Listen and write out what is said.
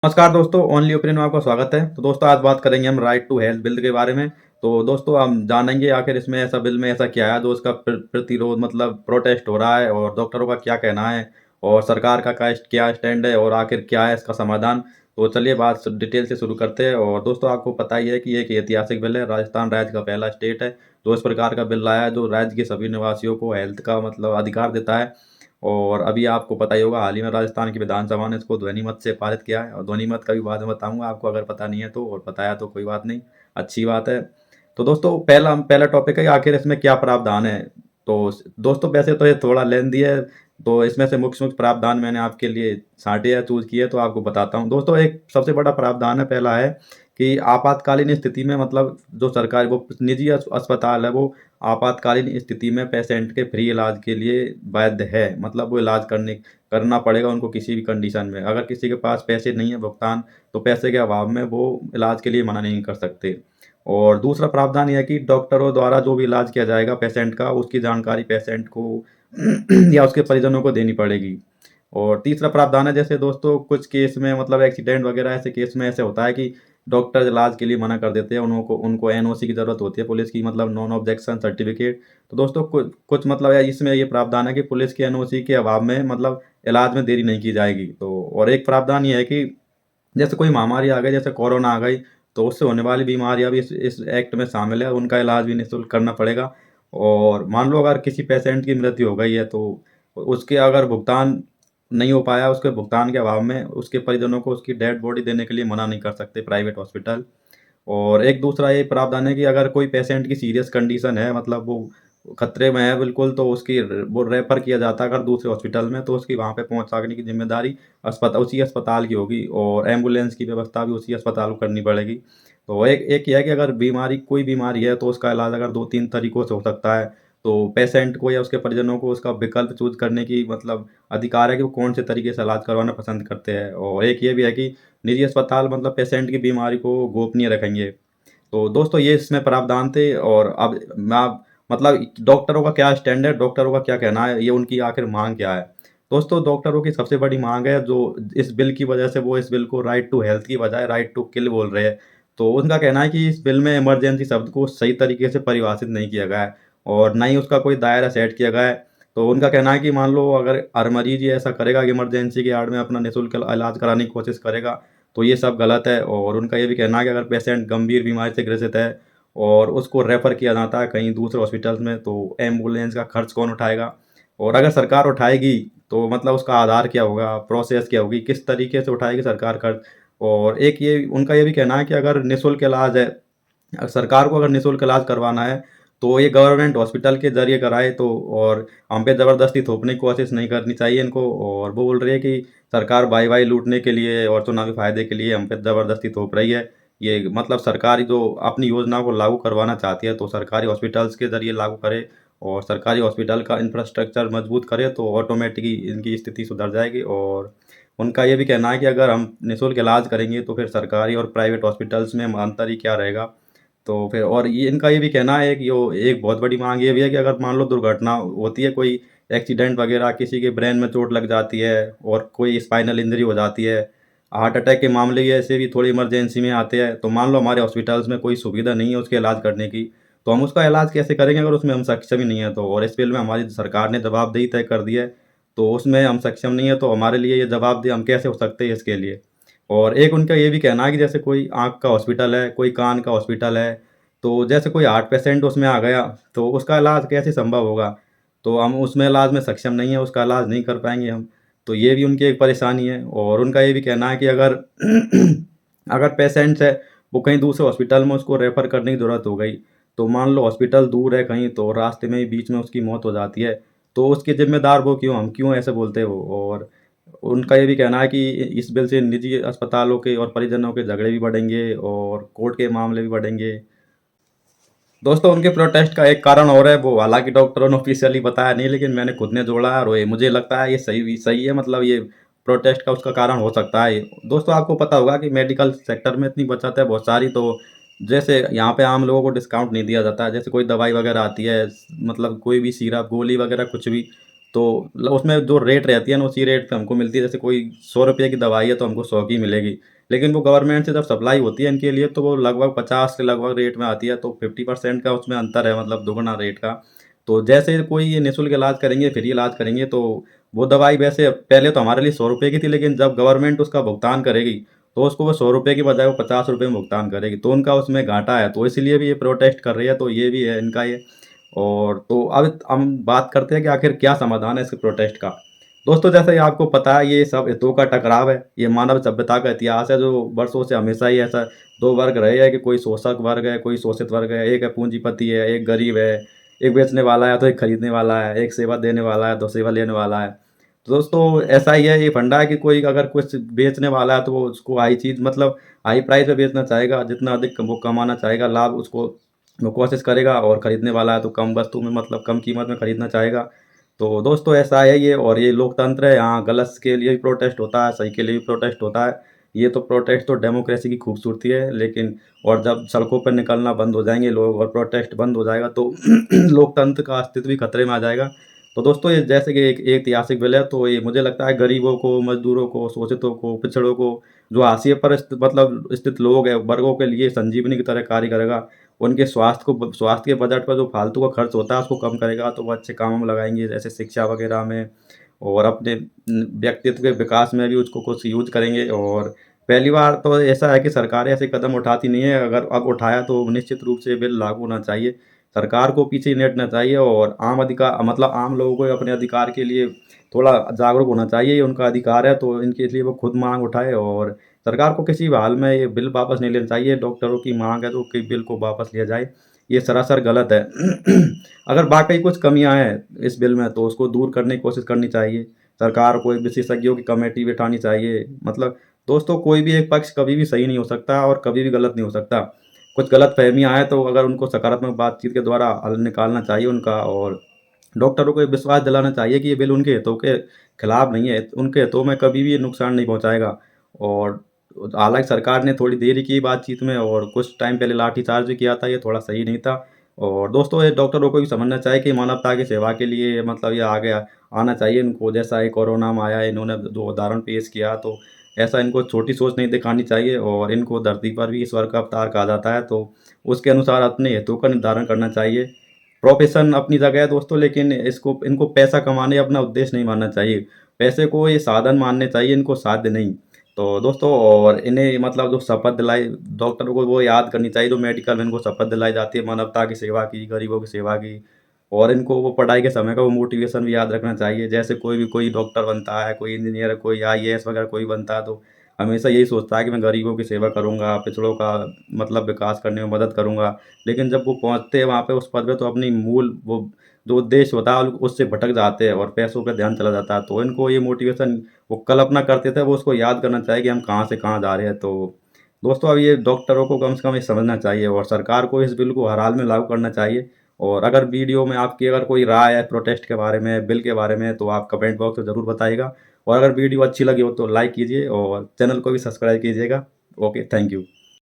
नमस्कार दोस्तों, only opinion में आपका स्वागत है। तो दोस्तों आज बात करेंगे हम राइट टू हेल्थ बिल के बारे में। तो दोस्तों हम जानेंगे आखिर इसमें ऐसा बिल में ऐसा क्या है जो उसका प्रतिरोध मतलब प्रोटेस्ट हो रहा है और डॉक्टरों का क्या कहना है और सरकार का क्या स्टैंड है और आखिर क्या है इसका समाधान। तो चलिए बात डिटेल से शुरू करते हैं। और दोस्तों आपको पता ही है कि एक ऐतिहासिक बिल है, राजस्थान राज्य का पहला स्टेट है जो इस प्रकार का बिल लाया है जो राज्य के सभी निवासियों को हेल्थ का मतलब अधिकार देता है। और अभी आपको पता ही होगा हाल ही में राजस्थान की विधानसभा ने इसको ध्वनि मत से पारित किया है और ध्वनि मत का भी बाद में बताऊंगा आपको, अगर पता नहीं है तो, और बताया तो कोई बात नहीं, अच्छी बात है। तो दोस्तों पहला टॉपिक है कि आखिर इसमें क्या प्रावधान है। तो दोस्तों वैसे तो ये थोड़ा लेंदी है, तो इसमें से मुख्य मुख्य प्रावधान मैंने आपके लिए छांटे या चूज किए तो आपको बताता हूँ। दोस्तों एक सबसे बड़ा प्रावधान है, पहला है कि आपातकालीन स्थिति में मतलब जो सरकारी वो निजी अस्पताल है वो आपातकालीन स्थिति में पेशेंट के फ्री इलाज के लिए वैध है। मतलब वो इलाज करना पड़ेगा उनको किसी भी कंडीशन में। अगर किसी के पास पैसे नहीं है भुगतान, तो पैसे के अभाव में वो इलाज के लिए मना नहीं कर सकते। और दूसरा प्रावधान यह है कि डॉक्टरों द्वारा जो भी इलाज किया जाएगा पेशेंट का, उसकी जानकारी पेशेंट को या उसके परिजनों को देनी पड़ेगी। और तीसरा प्रावधान है, जैसे दोस्तों कुछ केस में मतलब एक्सीडेंट वगैरह ऐसे केस में ऐसे होता है कि डॉक्टर इलाज के लिए मना कर देते हैं, उनको एनओसी की ज़रूरत होती है पुलिस की, मतलब नॉन ऑब्जेक्शन सर्टिफिकेट। तो दोस्तों कुछ मतलब इसमें ये प्रावधान है कि पुलिस की एनओसी के अभाव में मतलब इलाज में देरी नहीं की जाएगी। तो और एक प्रावधान ये है कि जैसे कोई महामारी आ गई, जैसे कोरोना आ गई, तो उससे होने वाली बीमारियां भी इस एक्ट में शामिल है, उनका इलाज भी निःशुल्क करना पड़ेगा। और मान लो अगर किसी पेशेंट की मृत्यु हो गई है तो उसके अगर भुगतान नहीं हो पाया, उसके भुगतान के अभाव में उसके परिजनों को उसकी डेड बॉडी देने के लिए मना नहीं कर सकते प्राइवेट हॉस्पिटल। और एक दूसरा ये प्रावधान है कि अगर कोई पेशेंट की सीरियस कंडीशन है, मतलब वो खतरे में है बिल्कुल, तो वो रेफर किया जाता है अगर दूसरे हॉस्पिटल में, तो उसकी वहाँ पे पहुँचाने की जिम्मेदारी उसी अस्पताल की होगी और एम्बुलेंस की व्यवस्था भी उसी अस्पताल को करनी पड़ेगी। तो एक एक ये है कि अगर कोई बीमारी है तो उसका इलाज अगर 2-3 तरीकों से हो सकता है, तो पेशेंट को या उसके परिजनों को उसका विकल्प चूज़ करने की मतलब अधिकार है कि वो कौन से तरीके से इलाज करवाना पसंद करते हैं। और एक ये भी है कि निजी अस्पताल मतलब पेशेंट की बीमारी को गोपनीय रखेंगे। तो दोस्तों ये इसमें प्रावधान थे। और अब मैं मतलब डॉक्टरों का क्या स्टैंड है, डॉक्टरों का क्या कहना है, ये उनकी आखिर मांग क्या है। दोस्तों डॉक्टरों की सबसे बड़ी मांग है जो इस बिल की वजह से वो इस बिल को राइट टू हेल्थ की बजाय राइट टू किल बोल रहे हैं। तो उनका कहना है कि इस बिल में इमरजेंसी शब्द को सही तरीके से परिभाषित नहीं किया गया है और ना ही उसका कोई दायरा सेट किया गया है। तो उनका कहना है कि मान लो अगर हर मरीज ये ऐसा करेगा कि इमरजेंसी की आड़ में अपना निःशुल्क इलाज कराने की कोशिश करेगा, तो ये सब गलत है। और उनका ये भी कहना है कि अगर पेशेंट गंभीर बीमारी से ग्रसित है और उसको रेफ़र किया जाता है कहीं दूसरे हॉस्पिटल्स में, तो एम्बुलेंस का खर्च कौन उठाएगा? और अगर सरकार उठाएगी तो मतलब उसका आधार क्या होगा, प्रोसेस क्या होगी, किस तरीके से उठाएगी सरकार खर्च? और एक ये उनका ये भी कहना है कि अगर निःशुल्क इलाज है, सरकार को अगर निःशुल्क इलाज करवाना है, तो ये गवर्नमेंट हॉस्पिटल के ज़रिए कराए। तो और हम पे ज़बरदस्ती थोपने की कोशिश नहीं करनी चाहिए इनको। और वो बोल रही है कि सरकार भाई-भाई लूटने के लिए और चुनावी फ़ायदे के लिए हम पे ज़बरदस्ती थोप रही है। ये मतलब सरकार जो अपनी योजना को लागू करवाना चाहती है, तो सरकारी हॉस्पिटल्स के ज़रिए लागू करे और सरकारी हॉस्पिटल का इंफ्रास्ट्रक्चर मजबूत करे, तो ऑटोमेटिकली इनकी स्थिति सुधर जाएगी। और उनका ये भी कहना है कि अगर हम निःशुल्क इलाज करेंगे, तो फिर सरकारी और प्राइवेट हॉस्पिटल्स में अंतर ही क्या रहेगा? तो फिर और ये इनका ये भी कहना है कि यो एक बहुत बड़ी माँग ये भी है कि अगर मान लो दुर्घटना होती है, कोई एक्सीडेंट वगैरह, किसी के ब्रेन में चोट लग जाती है और कोई स्पाइनल इंजरी हो जाती है, हार्ट अटैक के मामले ये ऐसे भी थोड़ी इमरजेंसी में आते हैं, तो मान लो हमारे हॉस्पिटल्स में कोई सुविधा नहीं है उसके इलाज करने की, तो हम उसका इलाज कैसे करेंगे अगर उसमें हम सक्षम ही नहीं है तो? और इस बिल में हमारी सरकार ने जवाबदेही तय कर दी है, तो उसमें हम सक्षम नहीं है, तो हमारे लिए ये जवाबदेह हम कैसे हो सकते हैं इसके लिए? और एक उनका ये भी कहना है कि जैसे कोई आँख का हॉस्पिटल है, कोई कान का हॉस्पिटल है, तो जैसे कोई हार्ट पेशेंट उसमें आ गया, तो उसका इलाज कैसे संभव होगा? तो हम उसमें इलाज में सक्षम नहीं है, उसका इलाज नहीं कर पाएँगे हम। तो ये भी उनकी एक परेशानी है। और उनका ये भी कहना है कि अगर अगर पेशेंट्स है, वो कहीं दूसरे हॉस्पिटल में उसको रेफ़र करने की ज़रूरत हो गई, तो मान लो हॉस्पिटल दूर है कहीं, तो रास्ते में ही बीच में उसकी मौत हो जाती है, तो उसके ज़िम्मेदार वो क्यों? हम क्यों ऐसे बोलते हो? और उनका ये भी कहना है कि इस बिल से निजी अस्पतालों के और परिजनों के झगड़े भी बढ़ेंगे और कोर्ट के मामले भी बढ़ेंगे। दोस्तों उनके प्रोटेस्ट का एक कारण और है, वो हालाँकि डॉक्टरों ने ऑफ़िशियली बताया नहीं, लेकिन मैंने खुद ने जोड़ा है और ये मुझे लगता है ये सही है, मतलब ये प्रोटेस्ट का उसका कारण हो सकता है ये। दोस्तों आपको पता होगा कि मेडिकल सेक्टर में इतनी बचत है बहुत सारी, तो जैसे यहाँ पे आम लोगों को डिस्काउंट नहीं दिया जाता है। जैसे कोई दवाई वग़ैरह आती है, मतलब कोई भी सिरप, गोली वग़ैरह कुछ भी, तो उसमें जो रेट रहती है ना उसी रेट पे हमको मिलती है। जैसे कोई 100 रुपये की दवाई है तो हमको 100 की मिलेगी, लेकिन वो गवर्नमेंट से जब सप्लाई होती है इनके लिए तो वो लगभग 50 के लगभग रेट में आती है, तो 50% का उसमें अंतर है, मतलब दुगना रेट का। तो जैसे कोई ये निःशुल्क इलाज करेंगे, फ्री इलाज करेंगे, तो वो दवाई वैसे पहले तो हमारे लिए 100 रुपये की थी, लेकिन जब गवर्नमेंट उसका भुगतान करेगी तो उसको वो 100 रुपये की बजाय वो 50 रुपये में भुगतान करेगी, तो उनका उसमें घाटा है, तो इसीलिए भी ये प्रोटेस्ट कर रही है, तो ये भी है इनका ये। और तो अब हम बात करते हैं कि आखिर क्या समाधान है इस प्रोटेस्ट का। दोस्तों, जैसे ही आपको पता है ये सब हितों का टकराव है, ये मानव सभ्यता का इतिहास है जो वर्षों से हमेशा ही ऐसा दो वर्ग रहे हैं कि कोई शोषक वर्ग है, कोई शोषित वर्ग है, एक है पूंजीपति है, एक गरीब है, एक बेचने वाला है तो एक खरीदने वाला है, एक सेवा देने वाला है तो सेवा लेने वाला है। तो दोस्तों, ऐसा ही है, ये फंडा है कि कोई अगर कुछ बेचने वाला है तो वो उसको हाई चीज़, मतलब हाई प्राइस पे बेचना चाहेगा, जितना अधिक वो कमाना चाहेगा लाभ उसको वो कोशिश करेगा, और खरीदने वाला है तो कम वस्तु में, मतलब कम कीमत में खरीदना चाहेगा। तो दोस्तों, ऐसा है ये, और ये लोकतंत्र है, यहाँ गलत के लिए भी प्रोटेस्ट होता है, सही के लिए भी प्रोटेस्ट होता है। ये तो प्रोटेस्ट तो डेमोक्रेसी की खूबसूरती है, लेकिन और जब सड़कों पर निकलना बंद हो जाएंगे लोग और प्रोटेस्ट बंद हो जाएगा तो लोकतंत्र का अस्तित्व भी खतरे में आ जाएगा। तो दोस्तों, ये जैसे कि एक ऐतिहासिक बिल है, तो ये मुझे लगता है गरीबों को, मजदूरों को, शोषितों को, पिछड़ों को, जो हाशिए पर मतलब स्थित लोग हैं, वर्गों के लिए संजीवनी की तरह कार्य करेगा। उनके स्वास्थ्य के बजट पर जो फालतू का खर्च होता है उसको कम करेगा, तो वो अच्छे कामों में लगाएँगे, जैसे शिक्षा वगैरह में, और अपने व्यक्तित्व के विकास में भी उसको कुछ यूज़ करेंगे। और पहली बार तो ऐसा है कि सरकारें ऐसे कदम उठाती नहीं है, अगर अब उठाया तो निश्चित रूप से बिल लागू होना चाहिए। सरकार को पीछे नहीं हटना चाहिए, और आम अधिकार, मतलब आम लोगों को अपने अधिकार के लिए थोड़ा जागरूक होना चाहिए, ये उनका अधिकार है, तो इनके लिए वो खुद माँग उठाए, और सरकार को किसी भी हाल में ये बिल वापस नहीं लेना चाहिए। डॉक्टरों की माँग है तो कि बिल को वापस लिया जाए, ये सरासर गलत है। अगर वाक़ई कुछ कमियाँ हैं इस बिल में तो उसको दूर करने की कोशिश करनी चाहिए। सरकार को एक विशेषज्ञों की कमेटी बिठानी चाहिए। मतलब दोस्तों, कोई भी एक पक्ष कभी भी सही नहीं हो सकता और कभी भी गलत नहीं हो सकता। कुछ गलतफ़हमियाँ हैं तो अगर उनको सकारात्मक बातचीत के द्वारा हल निकालना चाहिए उनका, और डॉक्टरों को ये विश्वास दिलाना चाहिए कि ये बिल उनके हितों के खिलाफ नहीं है, उनके हितों में कभी भी ये नुकसान नहीं पहुँचाएगा। और हालाँकि सरकार ने थोड़ी देरी की बातचीत में, और कुछ टाइम पहले लाठीचार्ज भी किया था, ये थोड़ा सही नहीं था। और दोस्तों, ये डॉक्टरों को भी समझना चाहिए कि मानवता की सेवा के लिए, मतलब ये आगे आना चाहिए इनको। जैसा ये कोरोना में आया, इन्होंने जो उदाहरण पेश किया, तो ऐसा इनको छोटी सोच नहीं दिखानी चाहिए, और इनको धरती पर भी ईश्वर का अवतार कहा जाता है, तो उसके अनुसार अपने हितों का निर्धारण करना चाहिए। प्रोफ़ेशन अपनी जगह है दोस्तों, लेकिन इनको पैसा कमाने अपना उद्देश्य नहीं मानना चाहिए। पैसे को ये साधन मानने चाहिए, इनको साध्य नहीं। तो दोस्तों, और इन्हें मतलब जो शपथ दिलाई डॉक्टरों को वो याद करनी चाहिए, जो मेडिकल में इनको शपथ दिलाई जाती है मानवता की सेवा की, गरीबों की सेवा की, और इनको वो पढ़ाई के समय का वो मोटिवेशन भी याद रखना चाहिए। जैसे कोई डॉक्टर बनता है, कोई इंजीनियर, कोई आईएएस वगैरह कोई बनता है, तो हमेशा यही सोचता है कि मैं गरीबों की सेवा करूँगा, पिछड़ों का मतलब विकास करने में मदद करूँगा। लेकिन जब वो पहुँचते हैं वहाँ पे उस पद पे, तो अपनी मूल वो जो उद्देश्य होता है उससे भटक जाते हैं, और पैसों पे ध्यान चला जाता है। तो इनको ये मोटिवेशन वो कल्पना करते थे, वो उसको याद करना चाहिए कि हम कहाँ से कहाँ जा रहे हैं। तो दोस्तों, अब ये डॉक्टरों को कम से कम ये समझना चाहिए, और सरकार को इस बिल को हर हाल में लागू करना चाहिए। और अगर वीडियो में आपकी अगर कोई राय है प्रोटेस्ट के बारे में, बिल के बारे में, तो आप कमेंट बॉक्स में ज़रूर बताइएगा। और अगर वीडियो अच्छी लगी हो तो लाइक कीजिए, और चैनल को भी सब्सक्राइब कीजिएगा। Okay, thank you.